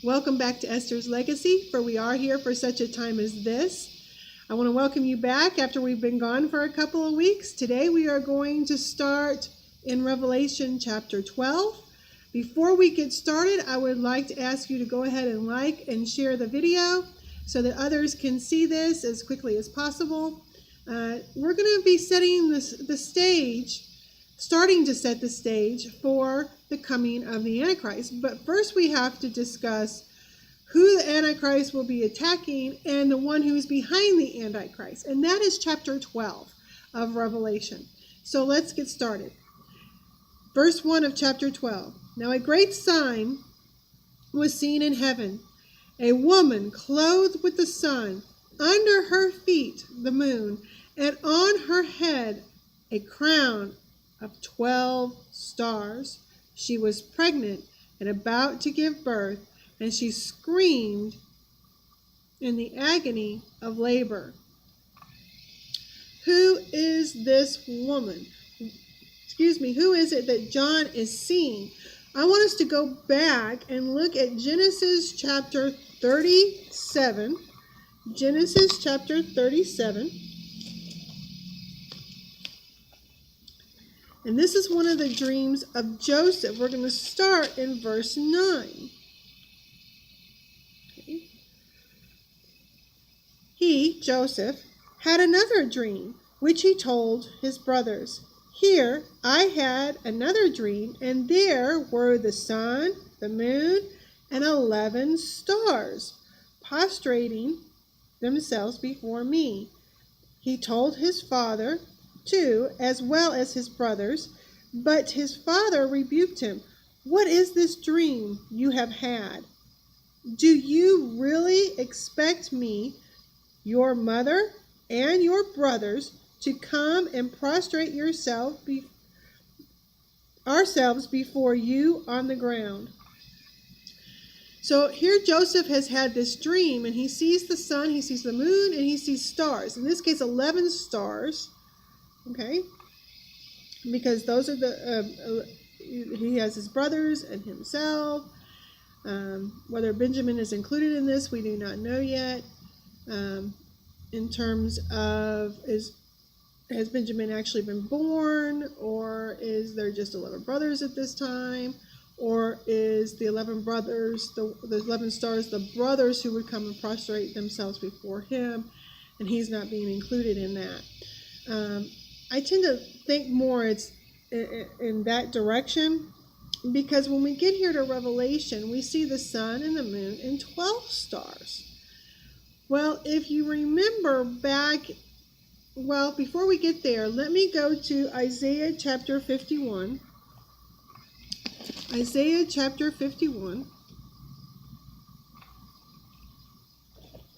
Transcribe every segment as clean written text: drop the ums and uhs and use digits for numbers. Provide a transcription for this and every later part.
Welcome back to Esther's Legacy, for we are here for such a time as this. I want to welcome you back after we've been gone for a couple of weeks. Today we are going to start in Revelation chapter 12. Before we get started, I would like to ask you to go ahead and like and share the video so that others can see this as quickly as possible. We're going to be setting the stage, starting to set the stage for the coming of the Antichrist. But first we have to discuss who the Antichrist will be attacking and the one who is behind the Antichrist. And that is chapter 12 of Revelation. So let's get started. Verse 1 of chapter 12. Now a great sign was seen in heaven, a woman clothed with the sun, under her feet the moon, and on her head a crown of 12 stars. She was pregnant and about to give birth, and she screamed in the agony of labor. Who is this woman? Who is it that John is seeing? I want us to go back and look at Genesis chapter 37. Genesis chapter 37. And this is one of the dreams of Joseph. We're going to start in verse 9. Okay. He, Joseph, had another dream, which he told his brothers. Here I had another dream, and there were the sun, the moon, and 11 stars, prostrating themselves before me. He told his father, too, as well as his brothers, but his father rebuked him. What is this dream you have had? Do you really expect me, your mother, and your brothers to come and prostrate ourselves before you on the ground? So here Joseph has had this dream, and he sees the sun, he sees the moon, and he sees stars. In this case, 11 stars. Okay, because those are he has his brothers and himself. Whether Benjamin is included in this, we do not know yet. In terms of, has Benjamin actually been born, or is there just 11 brothers at this time? Or is the 11 brothers, the 11 stars, the brothers who would come and prostrate themselves before him, and he's not being included in that? I tend to think more it's in that direction, because when we get here to Revelation, we see the sun and the moon and 12 stars. Well, if you remember back, before we get there, let me go to Isaiah chapter 51. Isaiah chapter 51.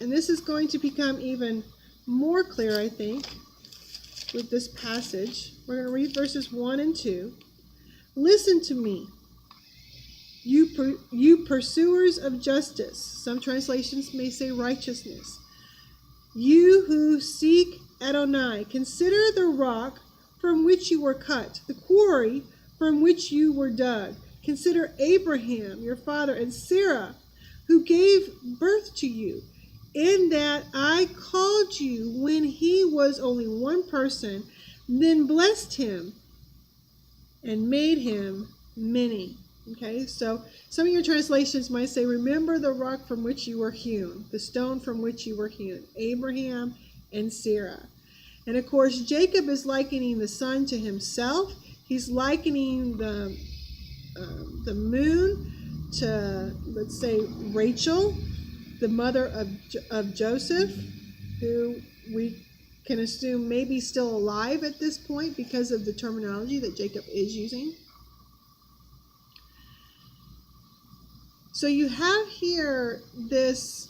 And this is going to become even more clear, I think, with this passage. We're going to read verses 1 and 2. Listen to me, you pursuers of justice. Some translations may say righteousness. You who seek Adonai, consider the rock from which you were cut, the quarry from which you were dug. Consider Abraham, your father, and Sarah, who gave birth to you, in that I called you when he was only one person, then blessed him and made him many. Okay, so some of your translations might say, remember the rock from which you were hewn, the stone from which you were hewn, Abraham and Sarah. And of course, Jacob is likening the sun to himself. He's likening the moon to, let's say, Rachel, the mother of Joseph, who we can assume may be still alive at this point because of the terminology that Jacob is using. So you have here this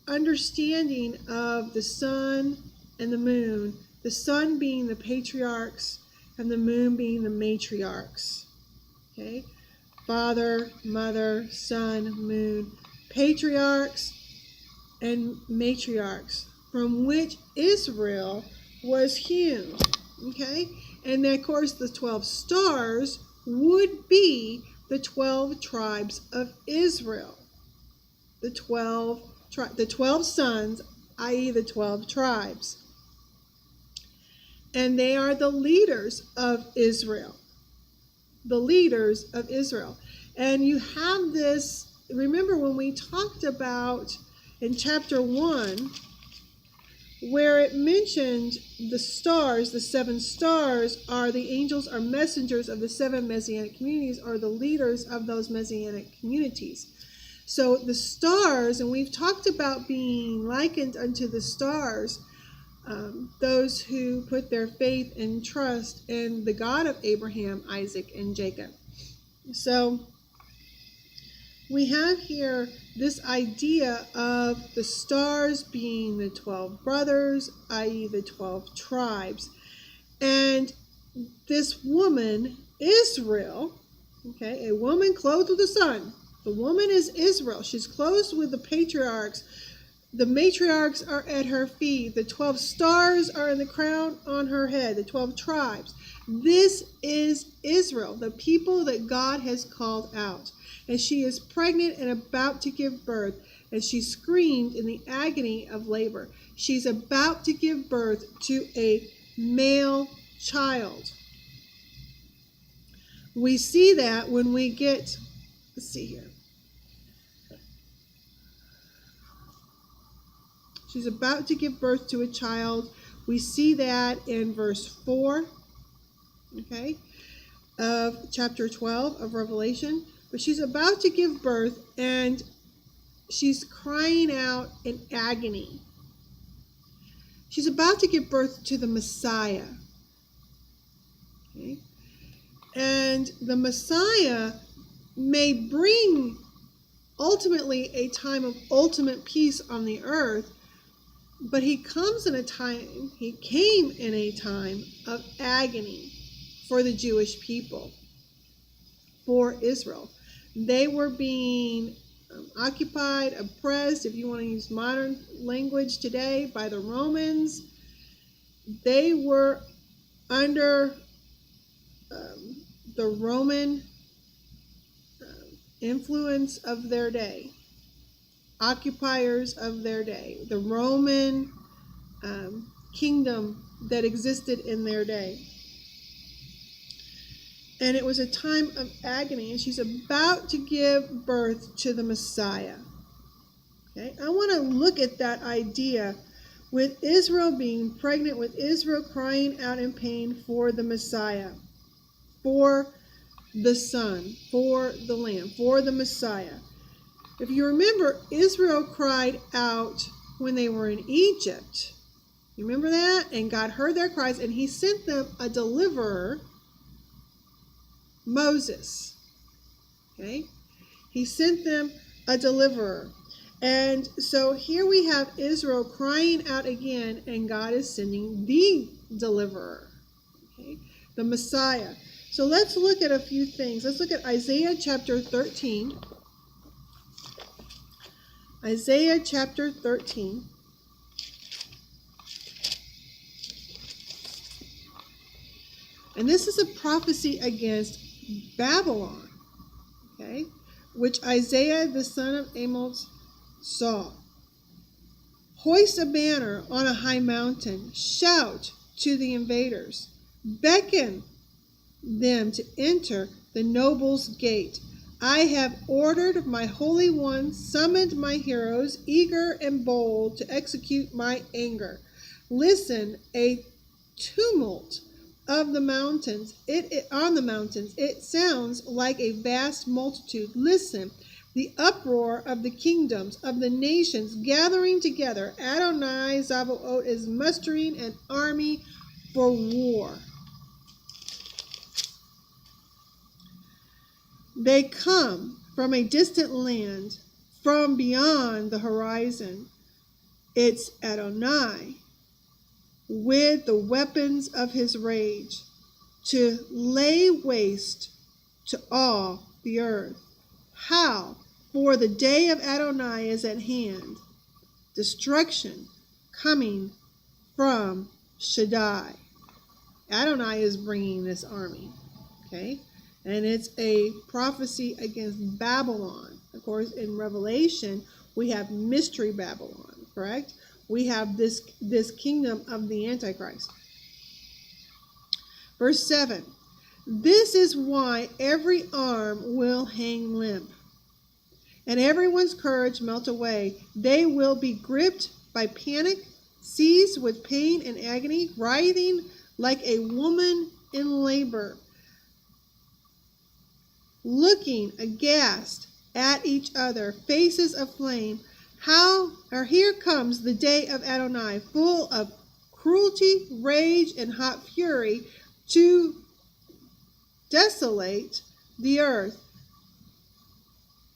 understanding of the sun and the moon, the sun being the patriarchs and the moon being the matriarchs. Okay? Father, mother, sun, moon, patriarchs and matriarchs, from which Israel was hewn. Okay? And then, of course, the 12 stars would be the 12 tribes of Israel. The 12 sons, i.e. the 12 tribes. And they are the leaders of Israel. The leaders of Israel. And you have this, remember when we talked about in chapter 1, where it mentioned the stars, the 7 stars are the angels, are messengers of the 7 Messianic communities, are the leaders of those Messianic communities. So the stars, and we've talked about being likened unto the stars, those who put their faith and trust in the God of Abraham, Isaac, and Jacob. So we have here this idea of the stars being the 12 brothers, i.e. the 12 tribes. And this woman, Israel, okay, a woman clothed with the sun. The woman is Israel. She's clothed with the patriarchs. The matriarchs are at her feet. The 12 stars are in the crown on her head, the 12 tribes. This is Israel, the people that God has called out. And she is pregnant and about to give birth, and she screamed in the agony of labor. She's about to give birth to a male child. We see that when we get, let's see here. She's about to give birth to a child. We see that in verse 4, okay, of chapter 12 of Revelation. But she's about to give birth, and she's crying out in agony. She's about to give birth to the Messiah. Okay? And the Messiah may bring ultimately a time of ultimate peace on the earth, but he came in a time of agony for the Jewish people, for Israel. They were being occupied, oppressed, if you want to use modern language today, by the Romans. They were under the Roman influence of their day, occupiers of their day, the Roman kingdom that existed in their day. And it was a time of agony, and she's about to give birth to the Messiah. Okay, I want to look at that idea with Israel being pregnant, with Israel crying out in pain for the Messiah, for the Son, for the Lamb, for the Messiah. If you remember, Israel cried out when they were in Egypt. You remember that? And God heard their cries, and he sent them a deliverer, Moses. Okay? He sent them a deliverer. And so here we have Israel crying out again, and God is sending the deliverer, okay? The Messiah. So let's look at a few things. Let's look at Isaiah chapter 13. Isaiah chapter 13. And this is a prophecy against Babylon, okay, which Isaiah the son of Amos saw. Hoist a banner on a high mountain, shout to the invaders, beckon them to enter the noble's gate. I have ordered my holy ones, summoned my heroes, eager and bold to execute my anger. Listen, a tumult of the mountains, on the mountains, it sounds like a vast multitude. Listen, the uproar of the kingdoms of the nations gathering together. Adonai Zavaot is mustering an army for war. They come from a distant land, from beyond the horizon. It's Adonai, with the weapons of his rage, to lay waste to all the earth. How? For the day of Adonai is at hand, destruction coming from Shaddai. Adonai is bringing this army, okay? And it's a prophecy against Babylon. Of course, in Revelation, we have Mystery Babylon, correct? We have this kingdom of the Antichrist. Verse 7. This is why every arm will hang limp, and everyone's courage melt away. They will be gripped by panic, seized with pain and agony, writhing like a woman in labor, looking aghast at each other, faces aflame. Here comes the day of Adonai, full of cruelty, rage, and hot fury, to desolate the earth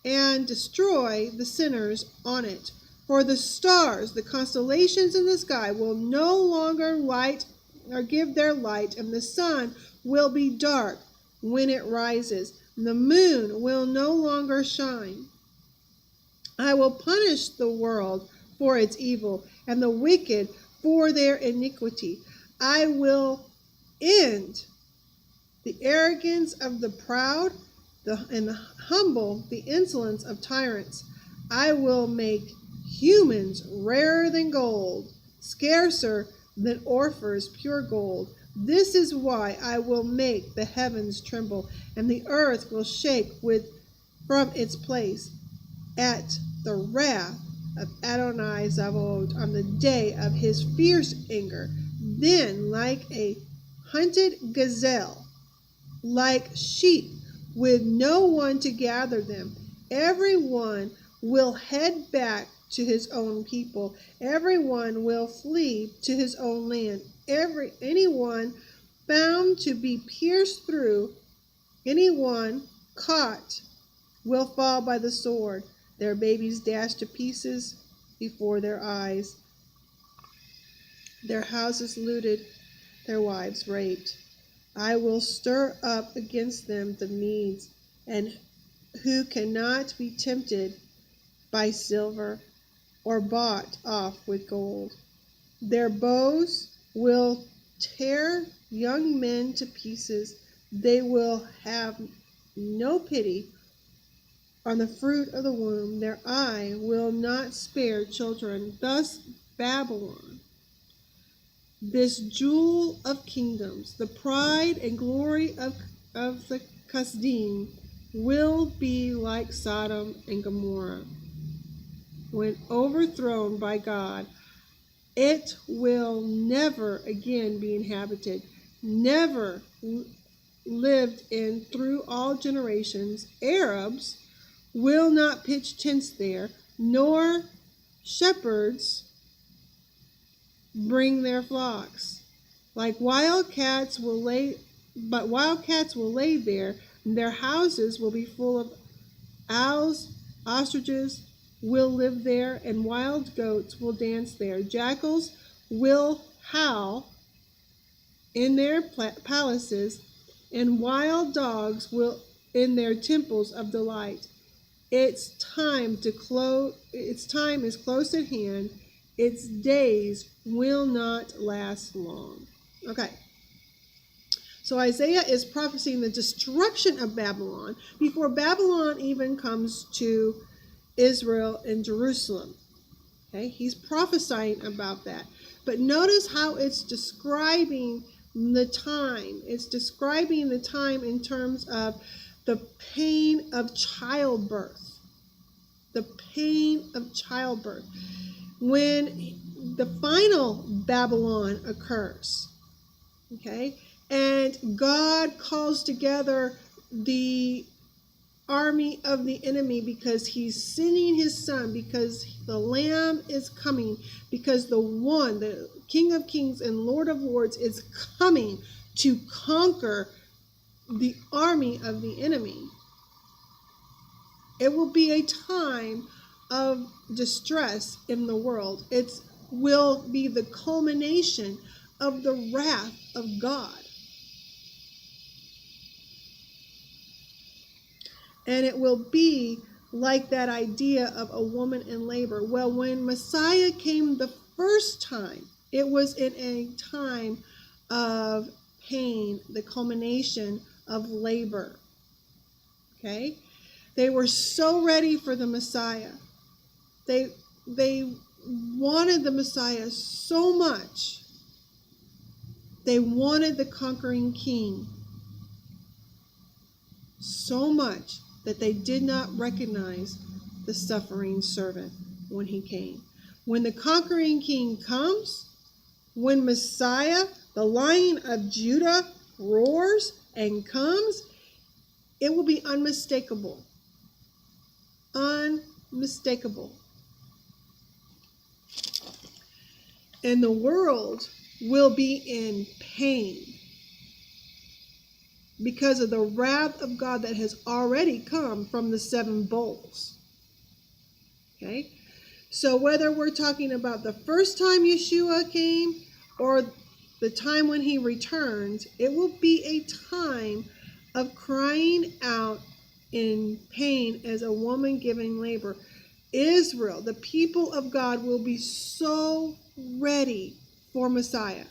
and destroy the sinners on it. For the stars, the constellations in the sky, will no longer light or give their light, and the sun will be dark when it rises. The moon will no longer shine. I will punish the world for its evil, and the wicked for their iniquity. I will end the arrogance of the proud, and the humble, the insolence of tyrants. I will make humans rarer than gold, scarcer than Ophir's pure gold. This is why I will make the heavens tremble, and the earth will shake from its place at the wrath of Adonai Zavaot on the day of his fierce anger. Then, like a hunted gazelle, like sheep with no one to gather them, everyone will head back to his own people. Everyone will flee to his own land. Anyone found to be pierced through, anyone caught, will fall by the sword. Their babies dashed to pieces before their eyes. Their houses looted, their wives raped. I will stir up against them the Medes, and who cannot be tempted by silver or bought off with gold. Their bows will tear young men to pieces. They will have no pity on the fruit of the womb. Their eye will not spare children. Thus Babylon, this jewel of kingdoms, the pride and glory of the Kasdim, will be like Sodom and Gomorrah. When overthrown by God, it will never again be inhabited, never lived in through all generations. Arabs will not pitch tents there, nor shepherds bring their flocks. Wildcats will lay there, and their houses will be full of owls. Ostriches will live there, and wild goats will dance there. Jackals will howl in their palaces, and wild dogs will in their temples of delight. Its time is close at hand. Its days will not last long. Okay. So Isaiah is prophesying the destruction of Babylon before Babylon even comes to Israel and Jerusalem. Okay, he's prophesying about that. But notice how it's describing the time. It's describing the time in terms of the pain of childbirth. The pain of childbirth. When the final Babylon occurs, okay, and God calls together the army of the enemy because he's sending his son, because the Lamb is coming, because the King of Kings and Lord of Lords is coming to conquer the army of the enemy. It will be a time of distress in the world. It will be the culmination of the wrath of God. And it will be like that idea of a woman in labor. Well, when Messiah came the first time, it was in a time of pain, the culmination of labor. Okay? They were so ready for the Messiah. They wanted the Messiah so much. They wanted the conquering king so much that they did not recognize the suffering servant when he came. When the conquering king comes, when Messiah, the Lion of Judah, roars and comes, it will be unmistakable. Unmistakable. And the world will be in pain because of the wrath of God that has already come from the 7 bowls. Okay? So whether we're talking about the first time Yeshua came or the time when he returns, it will be a time of crying out in pain as a woman giving labor. Israel, the people of God, will be so ready for Messiah.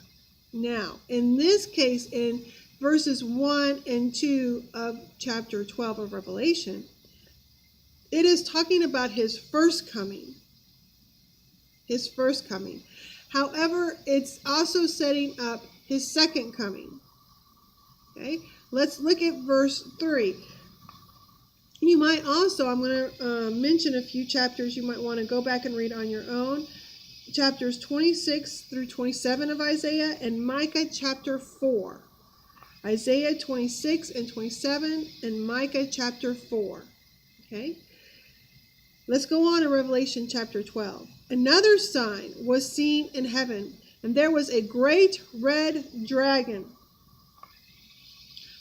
Now, in this case, in verses 1 and 2 of chapter 12 of Revelation, it is talking about his first coming. His first coming. However, it's also setting up his second coming. Okay, let's look at verse 3. You might also, I'm going to mention a few chapters you might want to go back and read on your own. Chapters 26 through 27 of Isaiah and Micah chapter 4. Isaiah 26 and 27 and Micah chapter 4. Okay? Let's go on to Revelation chapter 12. Another sign was seen in heaven, and there was a great red dragon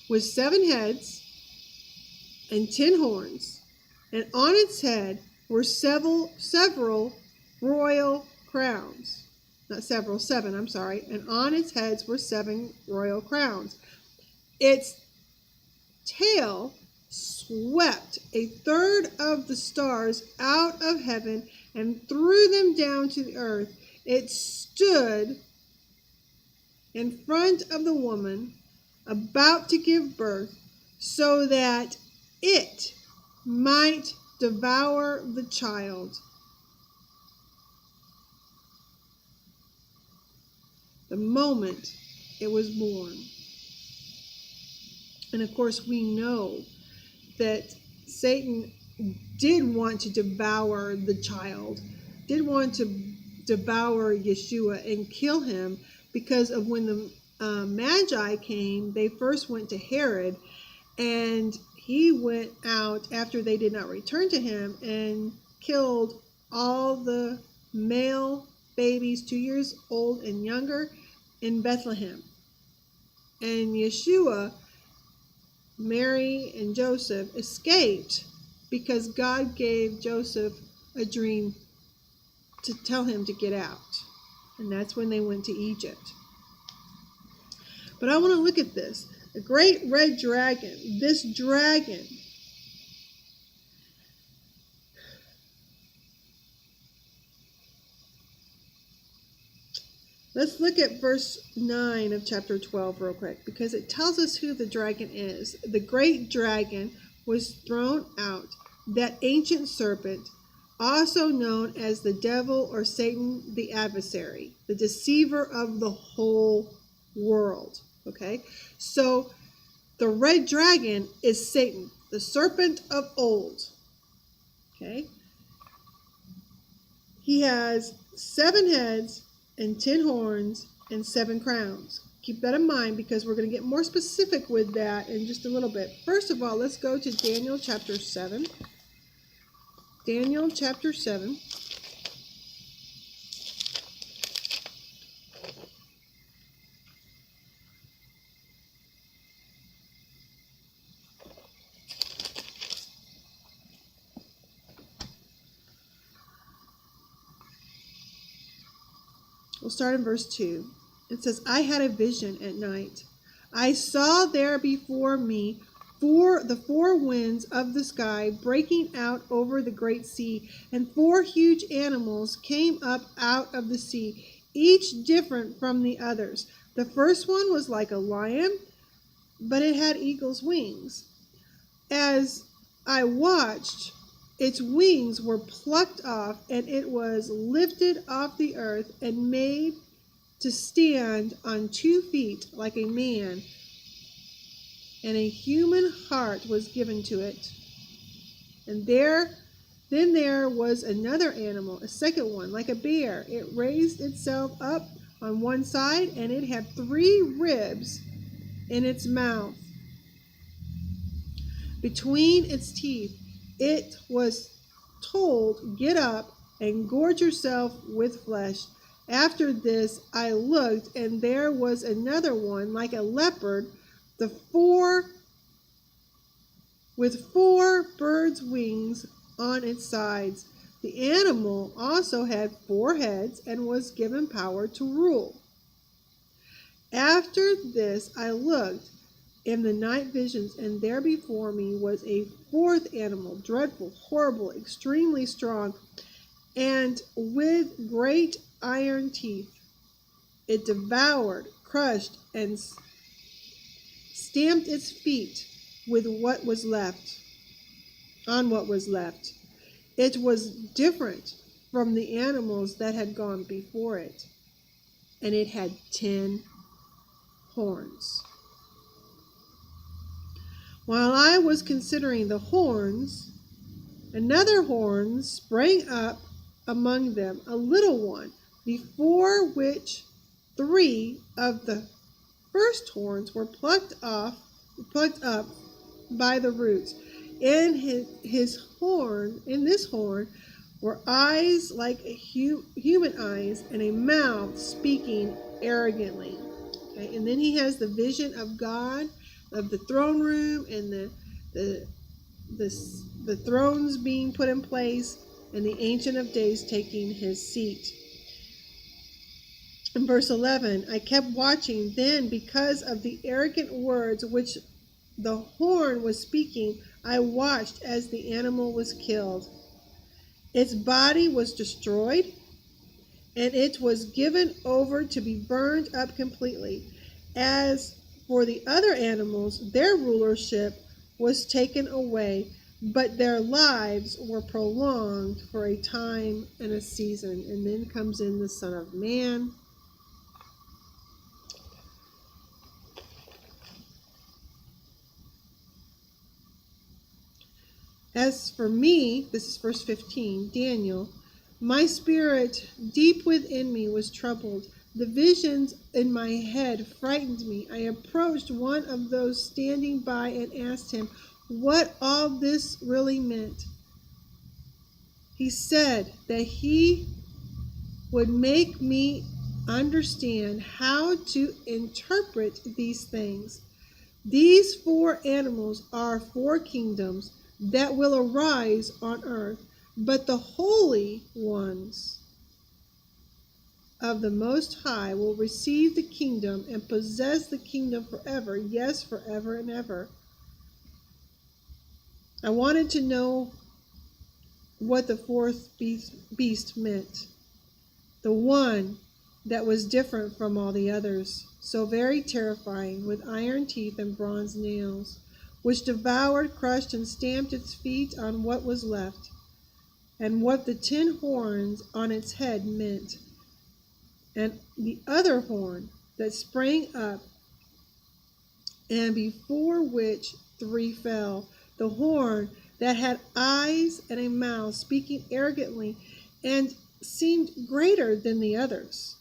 with 7 heads and 10 horns, and on its head were several royal crowns. Not several, 7, I'm sorry. And on its heads were 7 royal crowns. Its tail swept a third of the stars out of heaven and threw them down to the earth. It stood in front of the woman about to give birth so that it might devour the child. The moment it was born. And of course, we know that Satan did want to devour the child, did want to devour Yeshua and kill him, because of when the Magi came, they first went to Herod, and he went out after they did not return to him and killed all the male babies 2 years old and younger in Bethlehem. And Yeshua, Mary, and Joseph escaped because God gave Joseph a dream to tell him to get out. And that's when they went to Egypt. But I want to look at this. The great red dragon, this dragon, let's look at verse 9 of chapter 12 real quick, because it tells us who the dragon is. The great dragon was thrown out, that ancient serpent, also known as the devil or Satan the adversary, the deceiver of the whole world. Okay, so the red dragon is Satan, the serpent of old. Okay, he has 7 heads and 10 horns and 7 crowns. Keep that in mind, because we're going to get more specific with that in just a little bit. First of all, let's go to Daniel chapter 7. Daniel chapter 7. We'll start in verse 2. It says, I had a vision at night. I saw there before me the 4 winds of the sky breaking out over the great sea, and 4 huge animals came up out of the sea, each different from the others. The first one was like a lion, but it had eagle's wings. As I watched, its wings were plucked off, and it was lifted off the earth and made to stand on 2 feet like a man, and a human heart was given to it. And then there was another animal, a second one, like a bear. It raised itself up on one side, and it had 3 ribs in its mouth. Between its teeth, it was told, "Get up and gorge yourself with flesh." After this I looked, and there was another one like a leopard, with 4 birds' wings on its sides. The animal also had 4 heads and was given power to rule. After this I looked in the night visions, and there before me was a 4th animal, dreadful, horrible, extremely strong, and with great iron teeth. It devoured, crushed, and stamped its feet with what was left, on what was left. It was different from the animals that had gone before it, and it had 10 horns. While I was considering the horns, another horn sprang up among them, a little one, before which 3 of the first horns were plucked up by the roots. In this horn were eyes like human eyes, and a mouth speaking arrogantly. Okay, and then he has the vision of God, of the throne room, and the thrones being put in place, and the Ancient of Days taking his seat. In verse 11, I kept watching. Then, because of the arrogant words which the horn was speaking, I watched as the animal was killed. Its body was destroyed, and it was given over to be burned up completely. As for the other animals, their rulership was taken away, but their lives were prolonged for a time and a season. And then comes in the Son of Man. As for me, this is verse 15, Daniel, my spirit deep within me was troubled. The visions in my head frightened me. I approached one of those standing by and asked him what all this really meant. He said that he would make me understand how to interpret these things. These 4 animals are 4 kingdoms that will arise on earth, but the holy ones of the Most High will receive the kingdom and possess the kingdom forever, yes, forever and ever. I wanted to know what the 4th beast meant, the one that was different from all the others, so very terrifying, with iron teeth and bronze nails, which devoured, crushed, and stamped its feet on what was left, and what the 10 horns on its head meant. And the other horn that sprang up, and before which 3 fell, the horn that had eyes and a mouth, speaking arrogantly, and seemed greater than the others.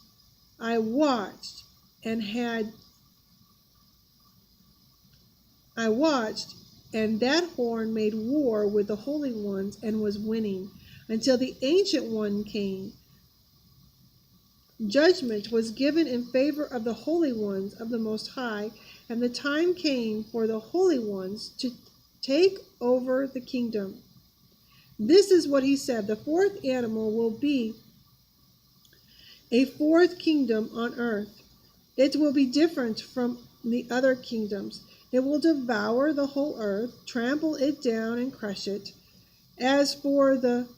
I watched, and that horn made war with the holy ones and was winning, until the Ancient One came. Judgment was given in favor of the holy ones of the Most High, and the time came for the holy ones to take over the kingdom. This is what he said: the 4th animal will be a 4th kingdom on earth. It will be different from the other kingdoms. It will devour the whole earth, trample it down, and crush it. As for the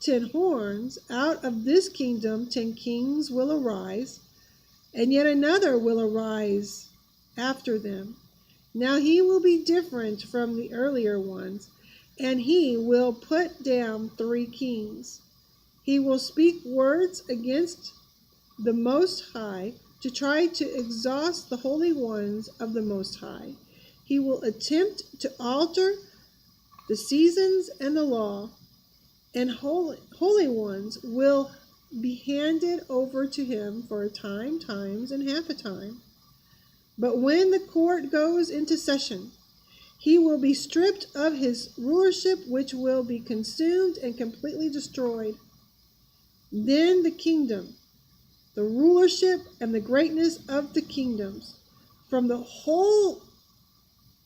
10 horns, out of this kingdom 10 kings will arise, and yet another will arise after them. Now he will be different from the earlier ones, and he will put down 3 kings. He will speak words against the Most High to try to exhaust the holy ones of the Most High. He will attempt to alter the seasons and the law, and holy ones will be handed over to him for a time, times, and half a time. But when the court goes into session, he will be stripped of his rulership, which will be consumed and completely destroyed. Then the kingdom, the rulership, and the greatness of the kingdoms from the whole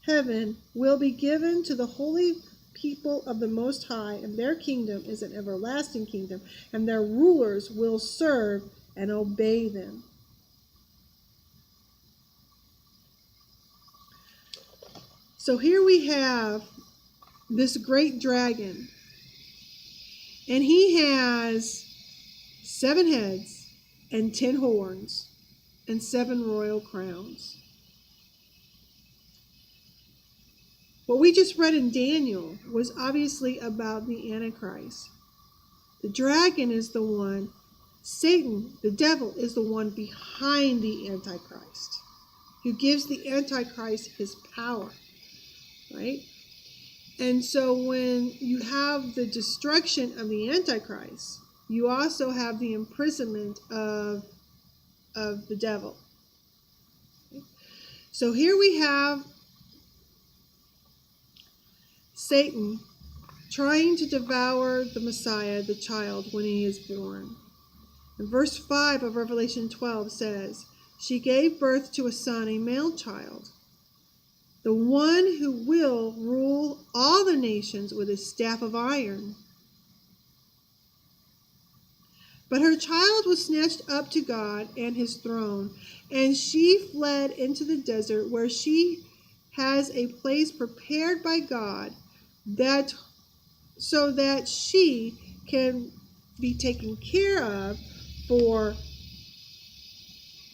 heaven will be given to the holy people of the Most High, and their kingdom is an everlasting kingdom, and their rulers will serve and obey them. So here we have this great dragon, and he has 7 heads and 10 horns and 7 royal crowns. What we just read in Daniel was obviously about the Antichrist. The dragon is the one, Satan, the devil, is the one behind the Antichrist, who gives the Antichrist his power, right? And so when you have the destruction of the Antichrist, you also have the imprisonment of the devil. Okay? So here we have Satan trying to devour the Messiah, the child, when he is born. And verse 5 of Revelation 12 says, "She gave birth to a son, a male child, the one who will rule all the nations with a staff of iron. But her child was snatched up to God and his throne, and she fled into the desert, where she has a place prepared by God, so that she can be taken care of for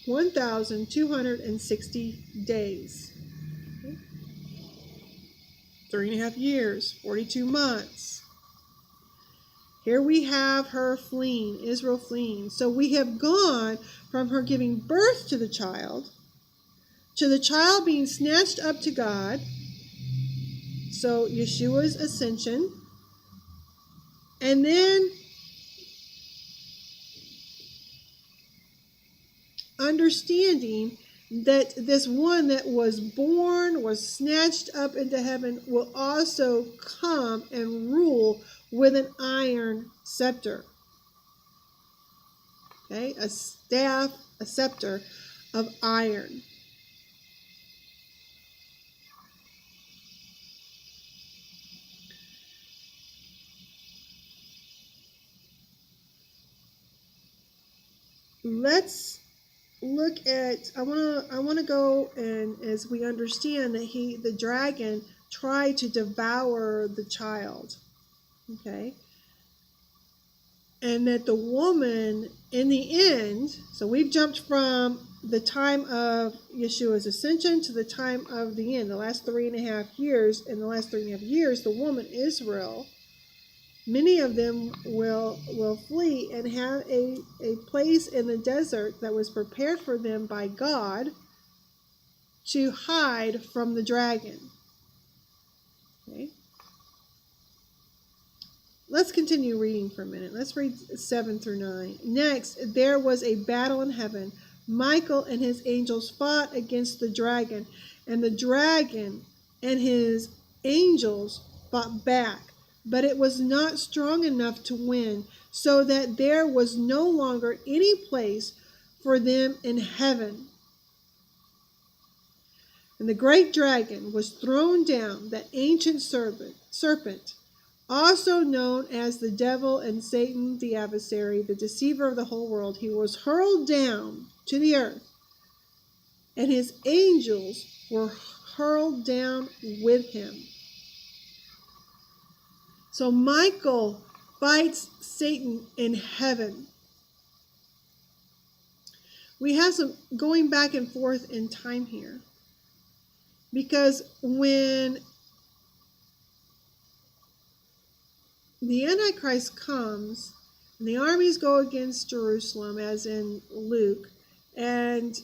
1,260 days. 3.5 years, 42 months. Here we have her fleeing, Israel fleeing. So we have gone from her giving birth to the child being snatched up to God. So Yeshua's ascension. And then understanding that this one that was born, was snatched up into heaven, will also come and rule with an iron scepter. Okay, a staff, a scepter of iron. Let's look at, I want to go, and as we understand that the dragon tried to devour the child, okay, and that the woman in the end, so we've jumped from the time of Yeshua's ascension to the time of the end, the last 3.5 years. In the last 3.5 years, the woman Israel, many of them will flee and have a place in the desert that was prepared for them by God to hide from the dragon. Okay. Let's continue reading for a minute. Let's read 7 through 9. Next, there was a battle in heaven. Michael and his angels fought against the dragon, and the dragon and his angels fought back. But it was not strong enough to win, so that there was no longer any place for them in heaven. And the great dragon was thrown down, that ancient serpent, also known as the devil and Satan, the adversary, the deceiver of the whole world. He was hurled down to the earth, and his angels were hurled down with him. So Michael fights Satan in heaven. We have some going back and forth in time here, because when the Antichrist comes, and the armies go against Jerusalem, as in Luke, and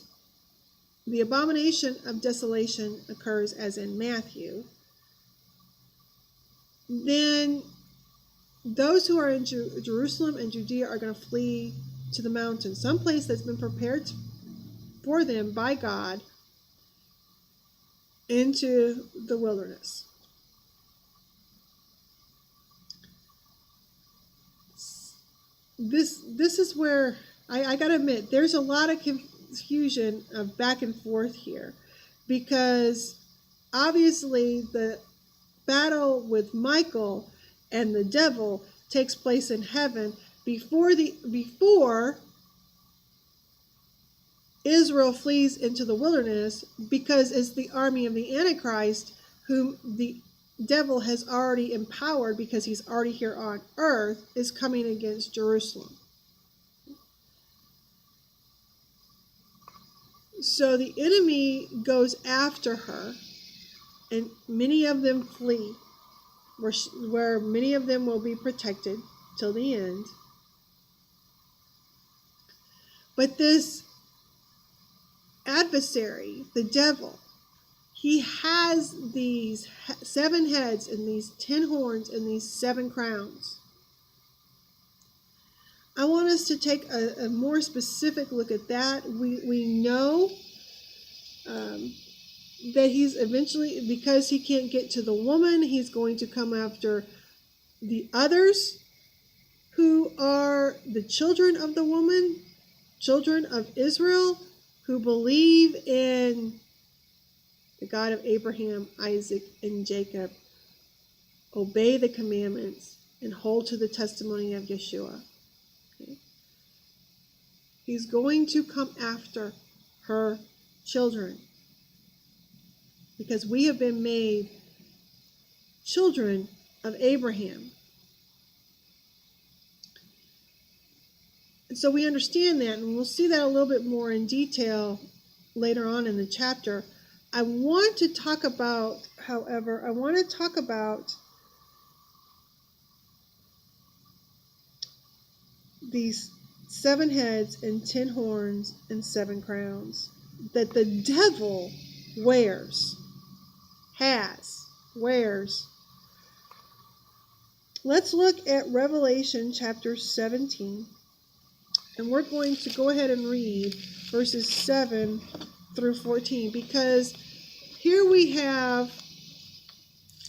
the abomination of desolation occurs, as in Matthew, then those who are in Jerusalem and Judea are going to flee to the mountains, some place that's been prepared for them by God, into the wilderness. This is where I got to admit there's a lot of confusion of back and forth here, because obviously the battle with Michael and the devil takes place in heaven before Israel flees into the wilderness, because it's the army of the Antichrist whom the devil has already empowered, because he's already here on earth, is coming against Jerusalem. So the enemy goes after her, and many of them flee, where many of them will be protected till the end. But this adversary, the devil, he has these 7 heads and these 10 horns and these 7 crowns. I want us to take a more specific look at that. We know that he's eventually, because he can't get to the woman, he's going to come after the others who are the children of the woman, children of Israel, who believe in the God of Abraham, Isaac, and Jacob, obey the commandments, and hold to the testimony of Yeshua. Okay? He's going to come after her children, because we have been made children of Abraham. And so we understand that, and we'll see that a little bit more in detail later on in the chapter. I want to talk about these 7 heads and 10 horns and 7 crowns that the devil wears. Let's look at Revelation chapter 17, and we're going to go ahead and read verses 7 through 14, because here we have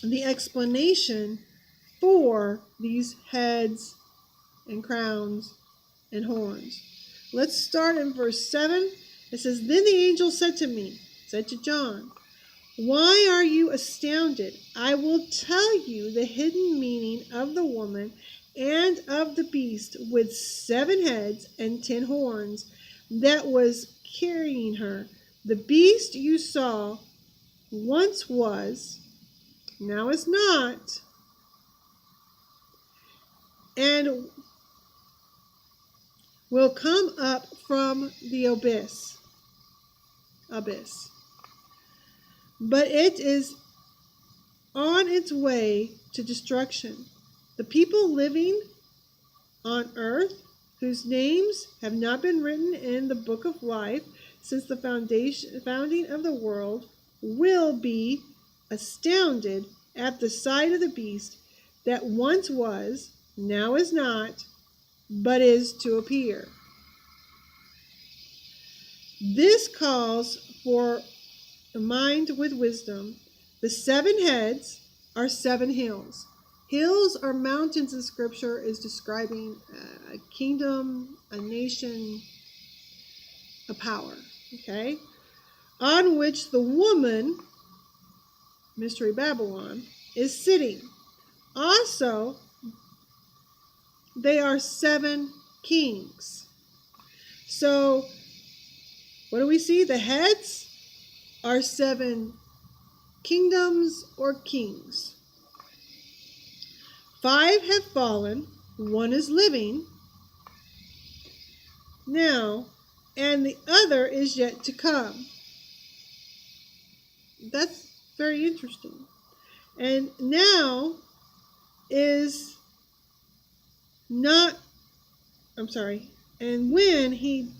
the explanation for these heads and crowns and horns. Let's start in verse 7. It says, "Then the angel said to John, 'Why are you astounded? I will tell you the hidden meaning of the woman and of the beast with 7 heads and 10 horns that was carrying her. The beast you saw once was, now is not, and will come up from the abyss. But it is on its way to destruction. The people living on earth, whose names have not been written in the book of life since the founding of the world, will be astounded at the sight of the beast that once was, now is not, but is to appear.' This calls for the mind with wisdom. The 7 heads are 7 hills. Hills are mountains in Scripture, is describing a kingdom, a nation, a power, okay, on which the woman, Mystery Babylon, is sitting. Also, they are 7 kings. So, what do we see? The heads are 7 kingdoms or kings. 5 have fallen, 1 is living now, and the other is yet to come. That's very interesting. And now is not, I'm sorry, and when he,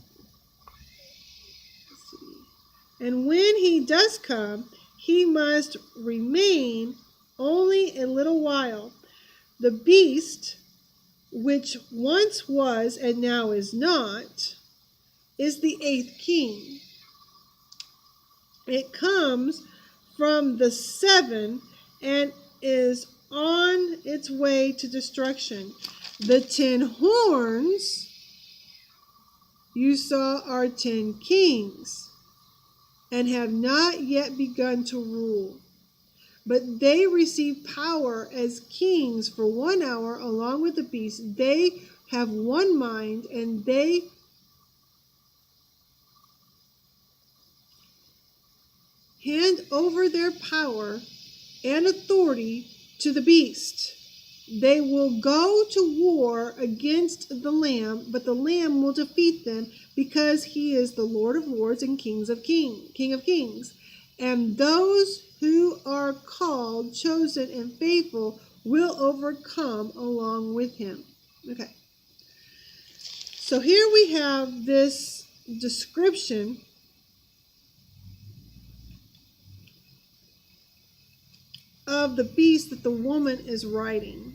and when he does come, he must remain only a little while. The beast, which once was and now is not, is the eighth king. It comes from the seven and is on its way to destruction. The 10 horns you saw are 10 kings and have not yet begun to rule. But they receive power as kings for 1 hour along with the beast. They have one mind, and they hand over their power and authority to the beast. They will go to war against the Lamb, but the Lamb will defeat them because he is the Lord of lords and King of kings. And those who are called, chosen, and faithful will overcome along with him. Okay. So here we have this description of the beast that the woman is riding.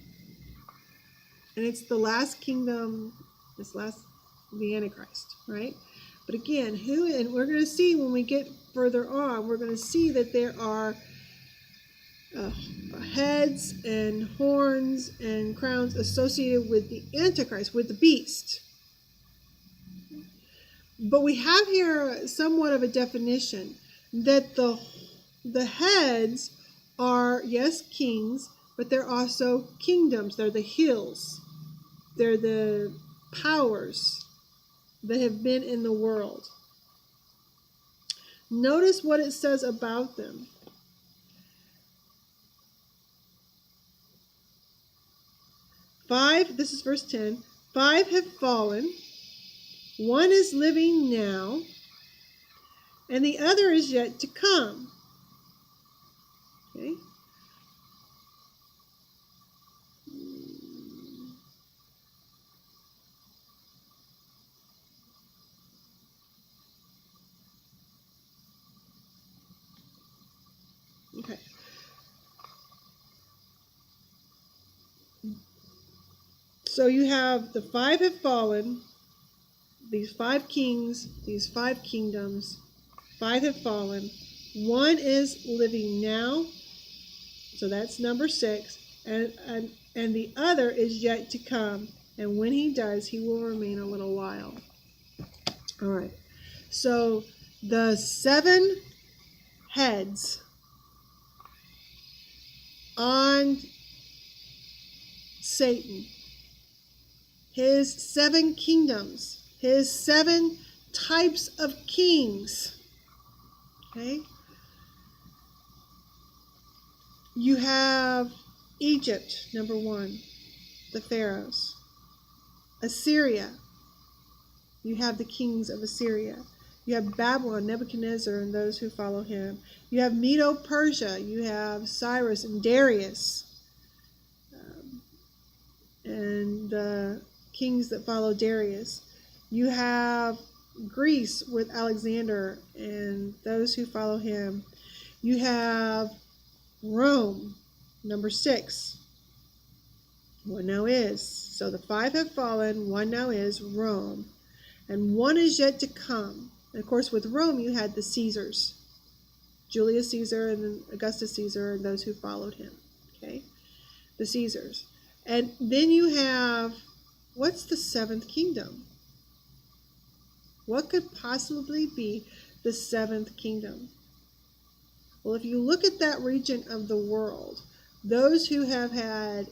And it's the last kingdom, the Antichrist, right? But again, and we're going to see when we get further on, we're going to see that there are heads and horns and crowns associated with the Antichrist, with the beast. But we have here somewhat of a definition that the heads are, yes, kings, but they're also kingdoms. They're the hills. They're the powers that have been in the world. Notice what it says about them. This is verse 10. 5 have fallen. 1 is living now, and the other is yet to come. Okay. Okay. So you have the 5 have fallen, these 5 kings, these 5 kingdoms. 5 have fallen. 1 is living now, so that's number 6, and the other is yet to come. And when he does, he will remain a little while. All right. So the 7 heads on Satan, his 7 kingdoms, his 7 types of kings. Okay? You have Egypt, number 1, the pharaohs. Assyria, you have the kings of Assyria. You have Babylon, Nebuchadnezzar, and those who follow him. You have Medo-Persia. You have Cyrus and Darius, and the kings that follow Darius. You have Greece with Alexander and those who follow him. You have Rome, number 6. 1 now is. So the 5 have fallen, 1 now is Rome. And 1 is yet to come. And of course, with Rome, you had the Caesars. Julius Caesar and then Augustus Caesar and those who followed him. Okay? The Caesars. And then you have, what's the 7th kingdom? What could possibly be the 7th kingdom? Well, if you look at that region of the world, those who have had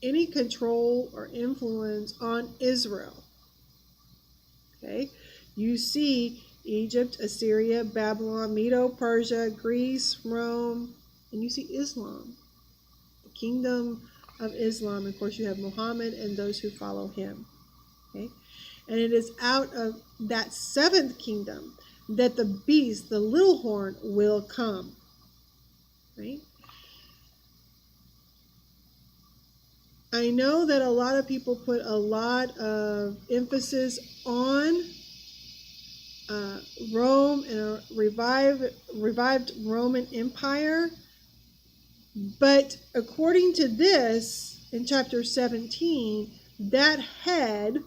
any control or influence on Israel, okay, you see Egypt, Assyria, Babylon, Medo-Persia, Greece, Rome, and you see Islam, the kingdom of Islam. Of course, you have Muhammad and those who follow him. Okay, and it is out of that 7th kingdom that the beast, the little horn, will come. Right? I know that a lot of people put a lot of emphasis on Rome and a revived Roman Empire. But according to this, in chapter 17, that head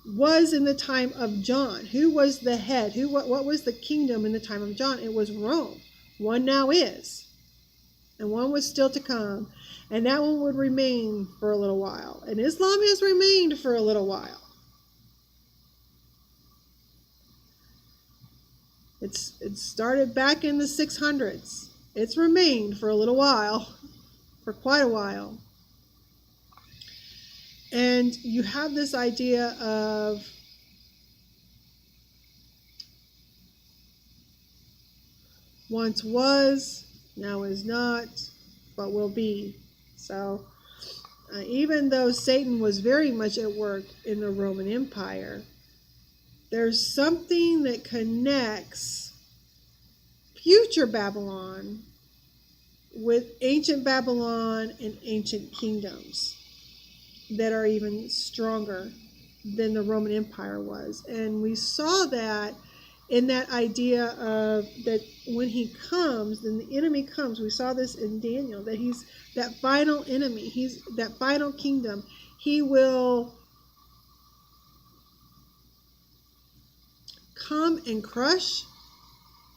was in the time of John. Who was the head? What was the kingdom in the time of John? It was Rome. One now is, and one was still to come, and that one would remain for a little while. And Islam has remained for a little while. It started back in the 600s. It's remained for a little while, for quite a while. And you have this idea of once was, now is not, but will be. So even though Satan was very much at work in the Roman Empire, there's something that connects future Babylon with ancient Babylon and ancient kingdoms that are even stronger than the Roman Empire was. And we saw that in that idea of that when he comes, then the enemy comes. We saw this in Daniel, that he's that final enemy, he's that final kingdom. He will come and crush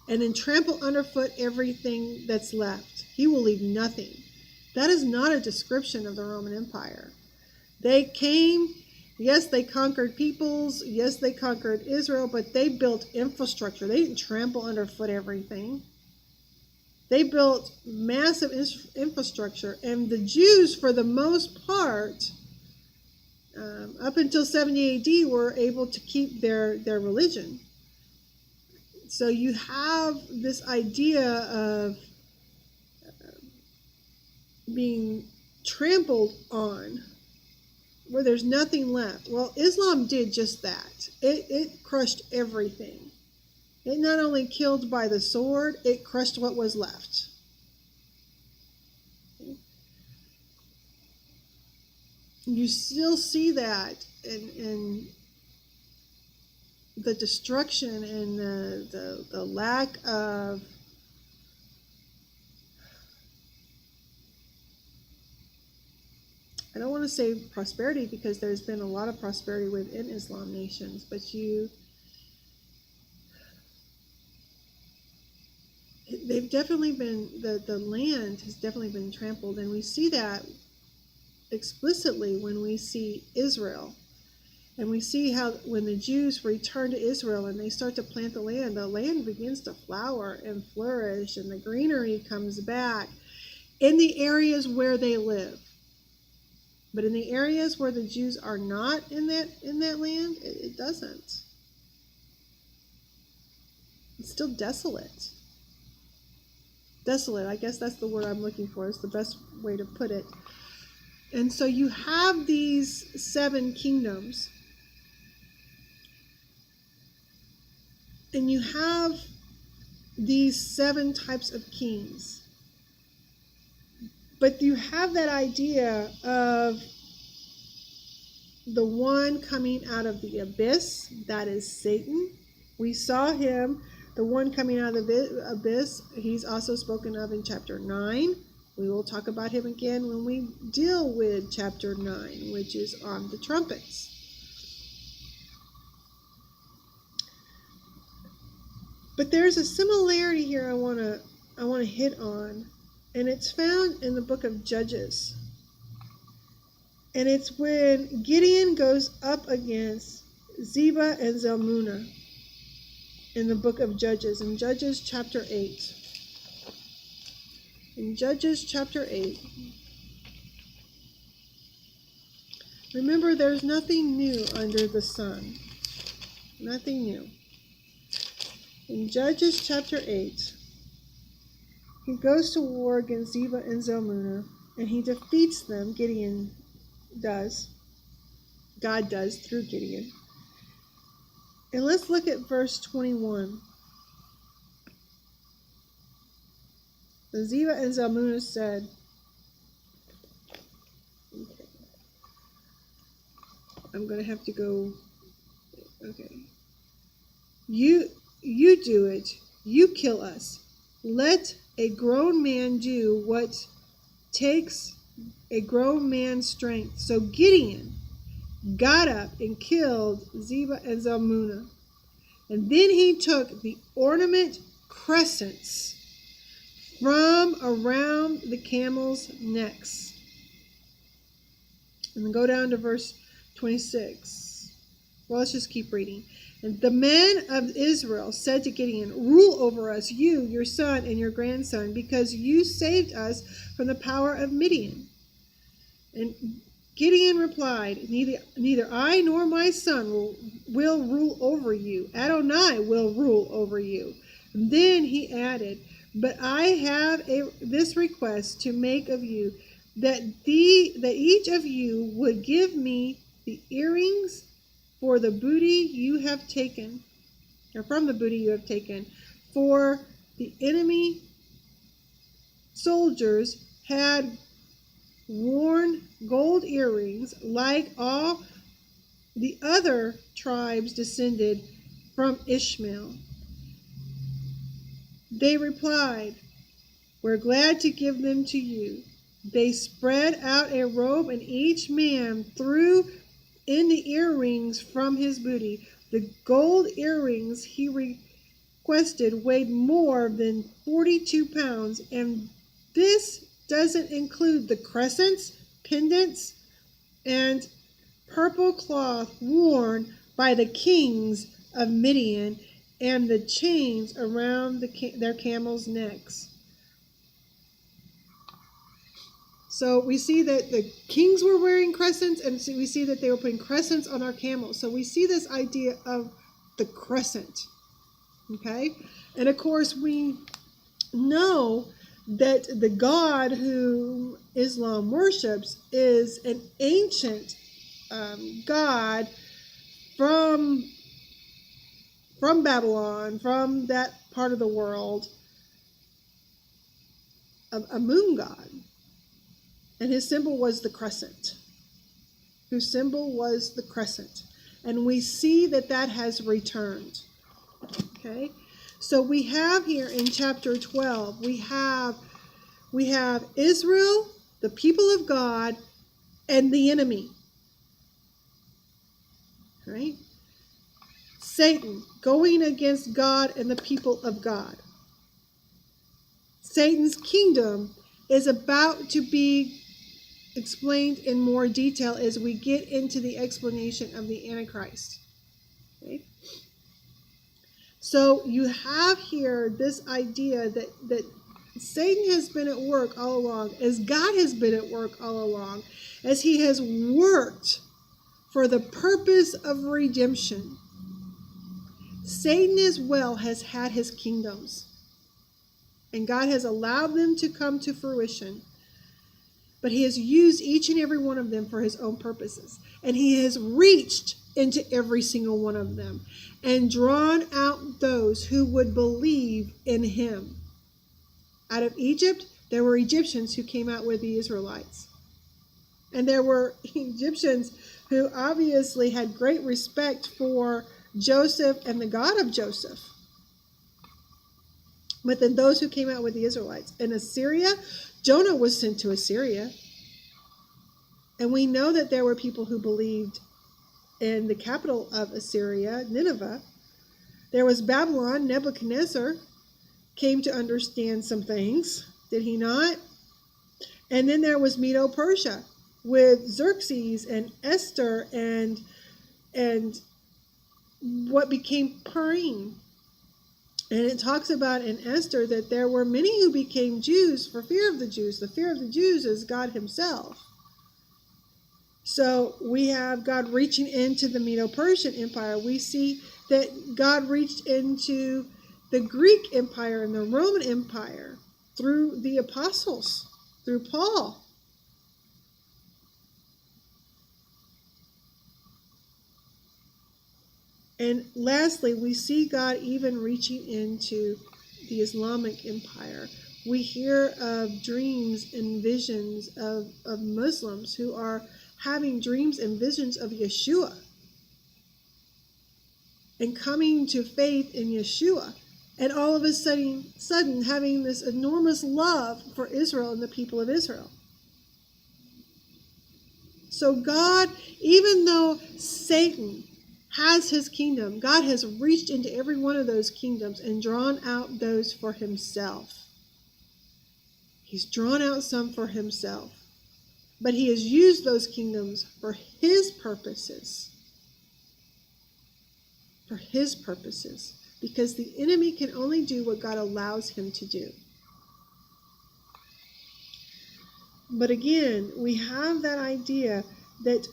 and then trample underfoot everything that's left. He will leave nothing. That is not a description of the Roman Empire. They came, yes, they conquered peoples, yes, they conquered Israel, but they built infrastructure. They didn't trample underfoot everything. They built massive infrastructure, and the Jews, for the most part, up until 70 AD, were able to keep their religion. So you have this idea of being trampled on, where there's nothing left. Well, Islam did just that. It crushed everything. It not only killed by the sword, it crushed what was left. You still see that in the destruction and the lack of I don't want to say prosperity, because there's been a lot of prosperity within Islam nations, but they've definitely been, the land has definitely been trampled, and we see that explicitly when we see Israel. And we see how when the Jews return to Israel and they start to plant the land begins to flower and flourish, and the greenery comes back in the areas where they live. But in the areas where the Jews are not in that land, it doesn't. It's still desolate. Desolate, I guess that's the word I'm looking for. It's the best way to put it. And so you have these 7 kingdoms. And you have these 7 types of kings. But you have that idea of the one coming out of the abyss, that is Satan. We saw him, the one coming out of the abyss. He's also spoken of in chapter 9. We will talk about him again when we deal with chapter 9, which is on the trumpets. But there's a similarity here I want to hit on, and it's found in the book of Judges. And it's when Gideon goes up against Zebah and Zalmunna in the book of Judges, in Judges chapter 8. In Judges chapter 8. Remember, there's nothing new under the sun. Nothing new. In Judges chapter 8, he goes to war against Zebah and Zalmunna, and he defeats them. Gideon does. God does through Gideon. And let's look at verse 21. The Zebah and Zalmunna said, I'm going to have to go. Okay. You do it. You kill us. Let a grown man do what takes a grown man's strength. So Gideon got up and killed Zebah and Zalmunna. And then he took the ornament crescents from around the camels' necks. And then go down to verse 26. Well, let's just keep reading. And the men of Israel said to Gideon, rule over us, you, your son, and your grandson, because you saved us from the power of Midian. And Gideon replied, neither I nor my son will rule over you. Adonai will rule over you. And then he added, but I have this request to make of you, that each of you would give me the earrings for the booty you have taken, or from the booty you have taken, for the enemy soldiers had worn gold earrings like all the other tribes descended from Ishmael. They replied, we're glad to give them to you. They spread out a robe, and each man threw in the earrings from his booty. The gold earrings he requested weighed more than 42 pounds, and this doesn't include the crescents, pendants, and purple cloth worn by the kings of Midian, and the chains around their camels' necks. So we see that the kings were wearing crescents, and so we see that they were putting crescents on our camels. So we see this idea of the crescent. Okay? And of course, we know that the God who Islam worships is an ancient God from Babylon, from that part of the world, a moon god. And his symbol was the crescent. Whose symbol was the crescent. And we see that has returned. Okay? So we have here in chapter 12, we have Israel, the people of God, and the enemy. Right? Satan going against God and the people of God. Satan's kingdom is about to be explained in more detail as we get into the explanation of the Antichrist. Okay? So you have here this idea that Satan has been at work all along, as God has been at work all along, as he has worked for the purpose of redemption. Satan as well has had his kingdoms, and God has allowed them to come to fruition. But he has used each and every one of them for his own purposes. And he has reached into every single one of them and drawn out those who would believe in him. Out of Egypt, there were Egyptians who came out with the Israelites. And there were Egyptians who obviously had great respect for Joseph and the God of Joseph. But then those who came out with the Israelites. In Assyria, Jonah was sent to Assyria. And we know that there were people who believed in the capital of Assyria, Nineveh. There was Babylon. Nebuchadnezzar came to understand some things, did he not? And then there was Medo-Persia with Xerxes and Esther and what became Purim. And it talks about in Esther that there were many who became Jews for fear of the Jews. The fear of the Jews is God himself. So we have God reaching into the Medo-Persian Empire. We see that God reached into the Greek Empire and the Roman Empire through the apostles, through Paul. And lastly, we see God even reaching into the Islamic Empire. We hear of dreams and visions of Muslims who are having dreams and visions of Yeshua and coming to faith in Yeshua, and all of a sudden having this enormous love for Israel and the people of Israel. So God, even though Satan has his kingdom, God has reached into every one of those kingdoms and drawn out those for himself. He's drawn out some for himself. But he has used those kingdoms for his purposes. For his purposes. Because the enemy can only do what God allows him to do. But again, we have that idea that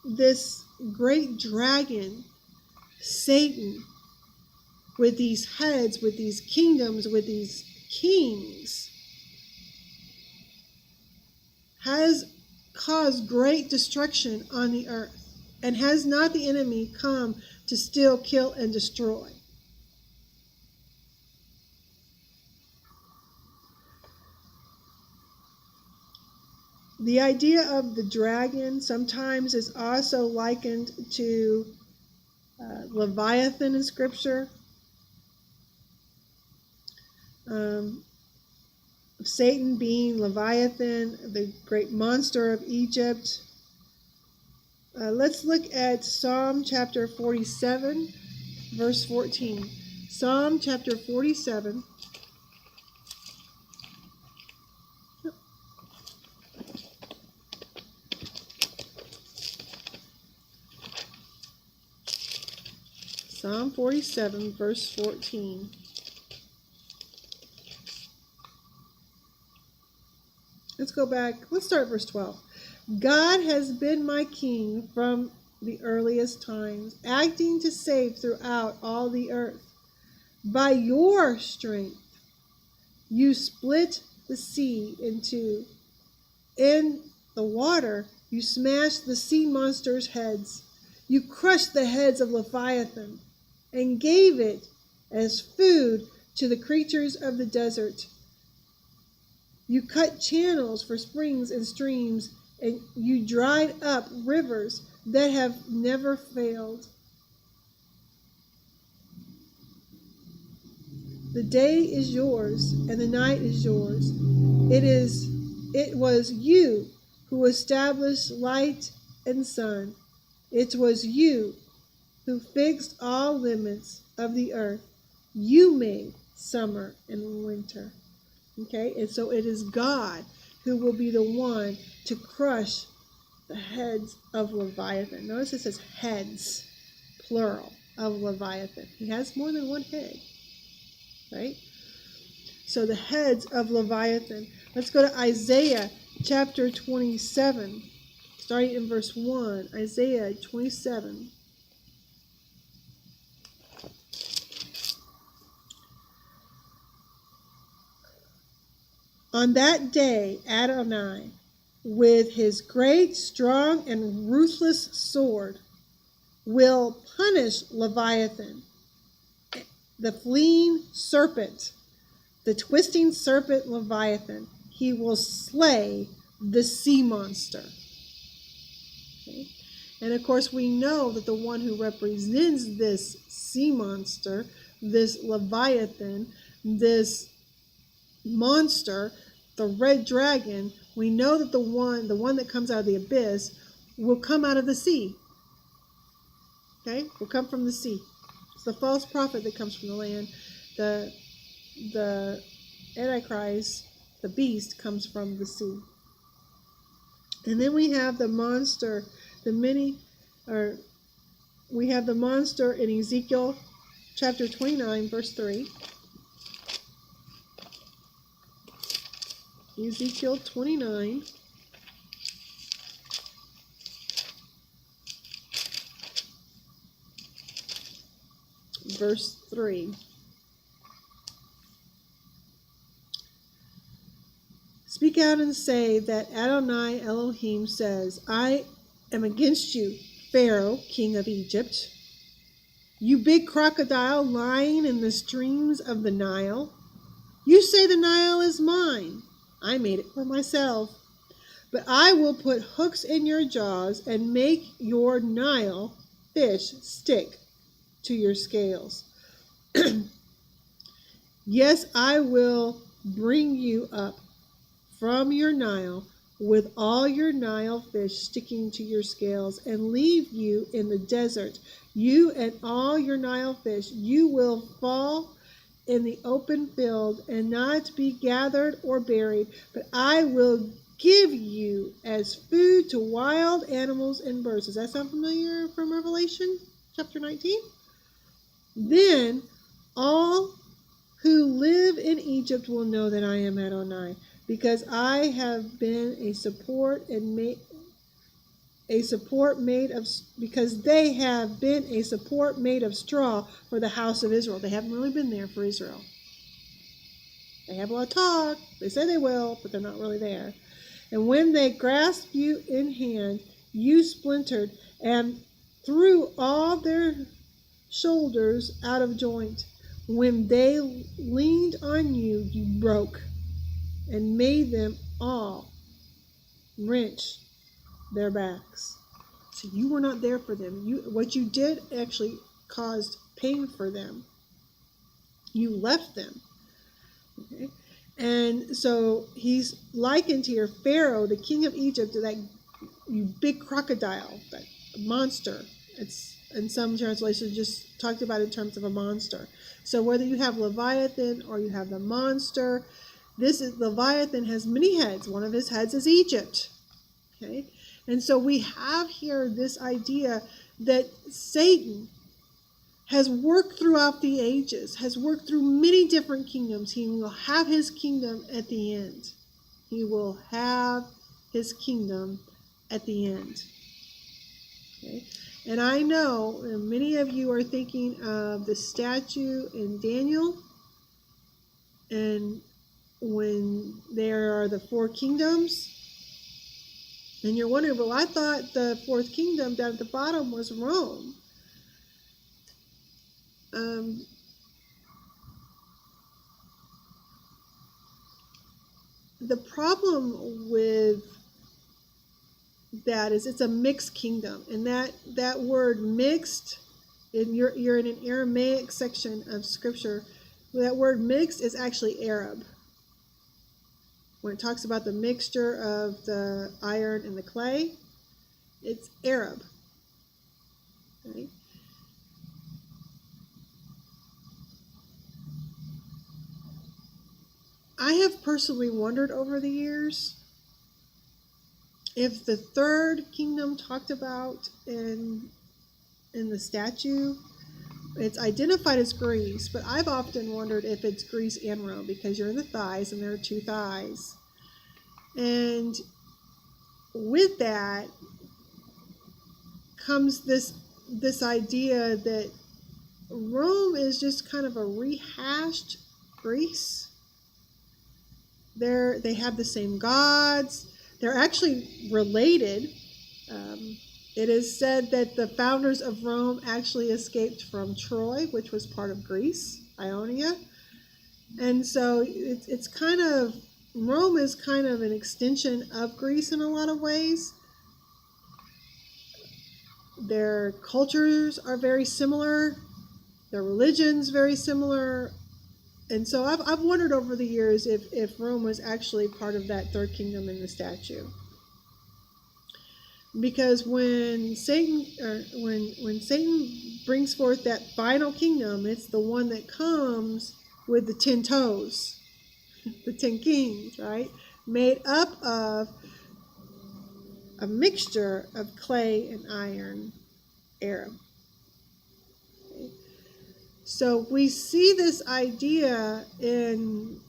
this great dragon, Satan, with these heads, with these kingdoms, with these kings, has caused great destruction on the earth. And has not the enemy come to steal, kill, and destroy? The idea of the dragon sometimes is also likened to Leviathan in Scripture. Satan being Leviathan, the great monster of Egypt. Let's look at Psalm chapter 47, verse 14. Psalm chapter 47. Psalm 47, verse 14. Let's go back. Let's start at verse 12. God has been my king from the earliest times, acting to save throughout all the earth. By your strength, you split the sea in two. In the water, you smashed the sea monsters' heads. You crushed the heads of Leviathan and gave it as food to the creatures of the desert. You cut channels for springs and streams, and you dried up rivers that have never failed. The day is yours, and the night is yours. It was you who established light and sun. It was you who fixed all limits of the earth. You made summer and winter. Okay, and so it is God who will be the one to crush the heads of Leviathan. Notice it says heads, plural, of Leviathan. He has more than one head, right? So the heads of Leviathan. Let's go to Isaiah chapter 27, starting in verse 1. Isaiah 27. On that day, Adonai, with his great, strong, and ruthless sword, will punish Leviathan, the fleeing serpent, the twisting serpent Leviathan. He will slay the sea monster. Okay? And of course, we know that the one who represents this sea monster, this Leviathan, this monster, the red dragon, we know that the one that comes out of the abyss will come out of the sea. Okay? Will come from the sea. It's the false prophet that comes from the land. The Antichrist, the beast, comes from the sea. And then we have the monster, we have the monster in Ezekiel chapter 29, verse 3. Ezekiel 29, verse 3. Speak out and say that Adonai Elohim says, I am against you, Pharaoh, king of Egypt. You big crocodile lying in the streams of the Nile. You say the Nile is mine. I made it for myself. But I will put hooks in your jaws and make your Nile fish stick to your scales. Yes, I will bring you up from your Nile with all your Nile fish sticking to your scales and leave you in the desert. You and all your Nile fish, you will fall in the open field and not be gathered or buried, but I will give you as food to wild animals and birds. Does that sound familiar from Revelation chapter 19? Then all who live in Egypt will know that I am Adonai, because I have been a support and made because they have been a support made of straw for the house of Israel. They haven't really been there for Israel. They have a lot of talk. They say they will, but they're not really there. And when they grasped you in hand, you splintered and threw all their shoulders out of joint. When they leaned on you, you broke and made them all wrench their backs. So you were not there for them. What you did actually caused pain for them. You left them. Okay? And so he's likened here Pharaoh, the king of Egypt, to that big crocodile, that monster. It's in some translations just talked about in terms of a monster. So whether you have Leviathan or you have the monster, Leviathan has many heads. One of his heads is Egypt. Okay? And so we have here this idea that Satan has worked throughout the ages, has worked through many different kingdoms. He will have his kingdom at the end. He will have his kingdom at the end. Okay? And I know many of you are thinking of the statue in Daniel, and when there are the four kingdoms, and you're wondering, well, I thought the fourth kingdom down at the bottom was Rome. The problem with that is it's a mixed kingdom, and that word mixed, and you're in an Aramaic section of scripture. That word mixed is actually Arab. When it talks about the mixture of the iron and the clay, it's Arab. Okay? I have personally wondered over the years if the third kingdom talked about in the statue, it's identified as Greece, but I've often wondered if it's Greece and Rome, because you're in the thighs and there are two thighs. And with that comes this idea that Rome is just kind of a rehashed Greece. They have the same gods. They're actually related. It is said that the founders of Rome actually escaped from Troy, which was part of Greece, Ionia. And so it's kind of, Rome is kind of an extension of Greece in a lot of ways. Their cultures are very similar. Their religions very similar. And so I've wondered over the years if Rome was actually part of that third kingdom in the statue. Because when Satan brings forth that final kingdom, it's the one that comes with the 10 toes, the 10 kings, right? Made up of a mixture of clay and iron, Arab. Okay. So we see this idea in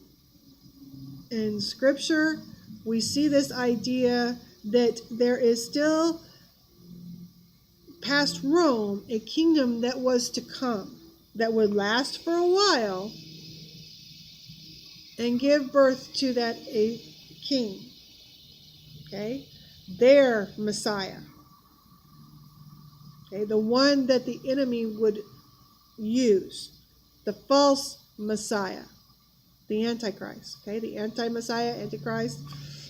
Scripture. We see this idea that there is still, past Rome, a kingdom that was to come, that would last for a while and give birth to that a king. Okay? Their Messiah. Okay? The one that the enemy would use. The false Messiah. The Antichrist. Okay? The anti-Messiah, Antichrist.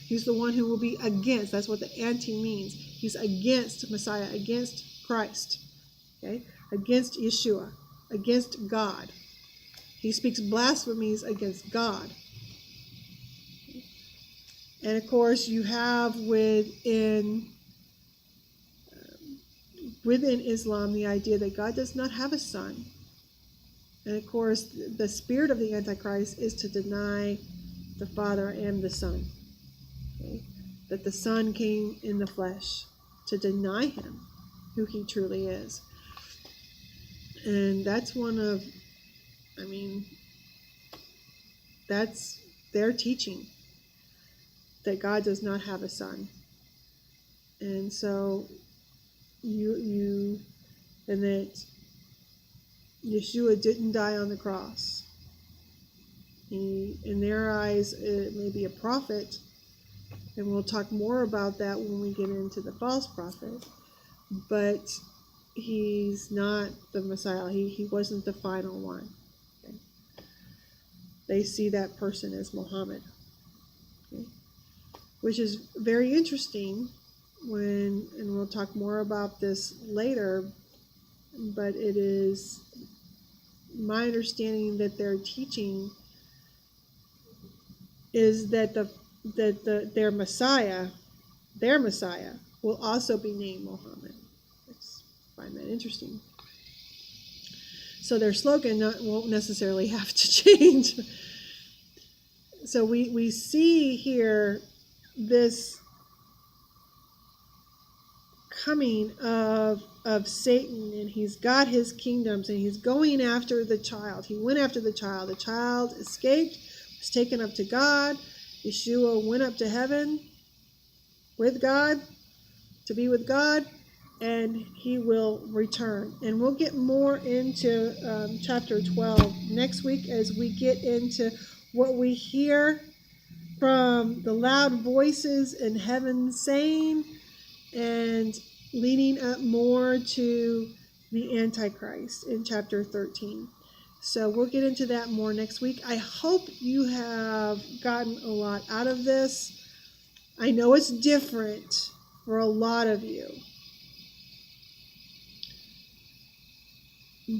He's the one who will be against. That's what the anti means. He's against Messiah, against Christ, okay? Against Yeshua, against God. He speaks blasphemies against God. And of course, you have within Islam the idea that God does not have a son. And of course, the spirit of the Antichrist is to deny the Father and the Son. Okay? That the Son came in the flesh to deny him, who he truly is. And that's that's their teaching, that God does not have a son. And so and that Yeshua didn't die on the cross. He, in their eyes, it may be a prophet, and we'll talk more about that when we get into the false prophet, but he's not the Messiah. He wasn't the final one. Okay? They see that person as Muhammad, okay? Which is very interesting and we'll talk more about this later, but it is my understanding that their teaching is that their Messiah will also be named Muhammad. I find that interesting. So their slogan won't necessarily have to change. So we see here this coming of Satan, and he's got his kingdoms, and he's going after the child. He went after the child. The child escaped, was taken up to God. Yeshua went up to heaven with God, to be with God, and he will return. And we'll get more into chapter 12 next week as we get into what we hear from the loud voices in heaven saying, and leading up more to the Antichrist in chapter 13. So we'll get into that more next week. I hope you have gotten a lot out of this. I know it's different for a lot of you,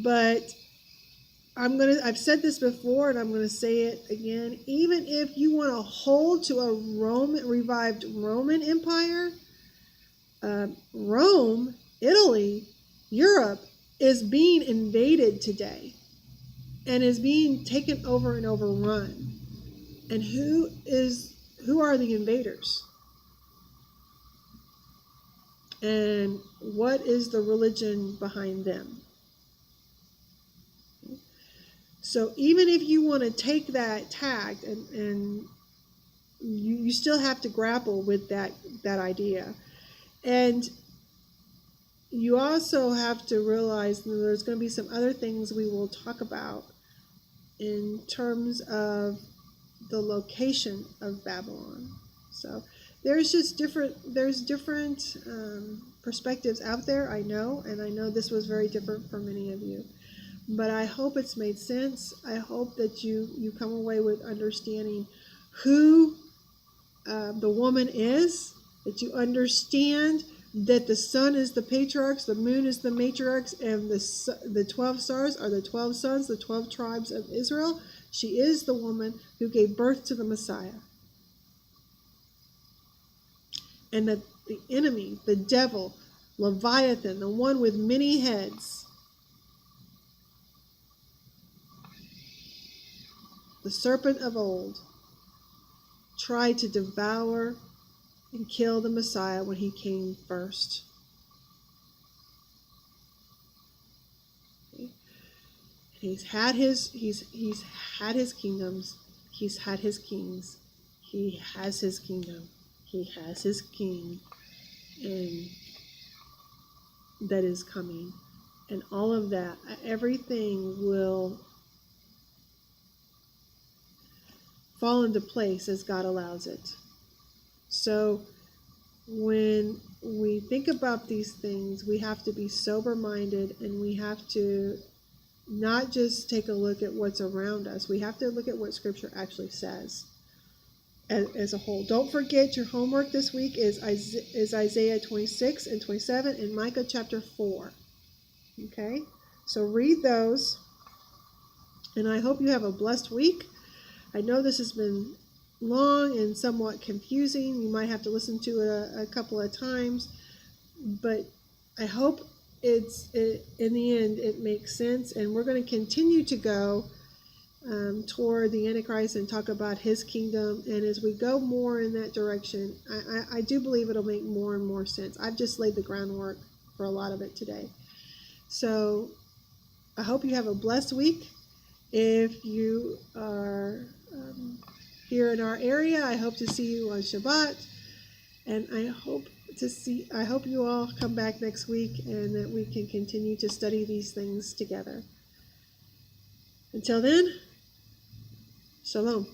but I've said this before, and I'm going to say it again. Even if you want to hold to a revived Roman Empire, Rome, Italy, Europe is being invaded today and is being taken over and overrun. And who are the invaders? And what is the religion behind them? So even if you want to take that tact, and you still have to grapple with that idea. And you also have to realize that there's going to be some other things we will talk about in terms of the location of Babylon. So there's different perspectives out there, I know, and I know this was very different for many of you. But I hope it's made sense. I hope that you come away with understanding who the woman is, that you understand that the sun is the patriarchs, the moon is the matriarchs, and the 12 stars are the 12 sons, the 12 tribes of Israel. She is the woman who gave birth to the Messiah. And that the enemy, the devil, Leviathan, the one with many heads, the serpent of old, tried to devour and kill the Messiah when he came first. Okay. He's had his kingdoms, he's had his kings, he has his kingdom, he has his king, and that is coming. And all of that, everything will fall into place as God allows it. So when we think about these things, we have to be sober-minded, and we have to not just take a look at what's around us. We have to look at what Scripture actually says. as a whole. Don't forget your homework this week is Isaiah 26 and 27 and Micah chapter 4. Okay, so read those, and I hope you have a blessed week. I know this has been long and somewhat confusing. You might have to listen to it a couple of times, but I hope in the end it makes sense, and we're going to continue to go toward the Antichrist and talk about his kingdom. And as we go more in that direction, I do believe it'll make more and more sense. I've just laid the groundwork for a lot of it today. So I hope you have a blessed week. If you are here in our area, I hope to see you on Shabbat, and I hope you all come back next week and that we can continue to study these things together. Until then, shalom.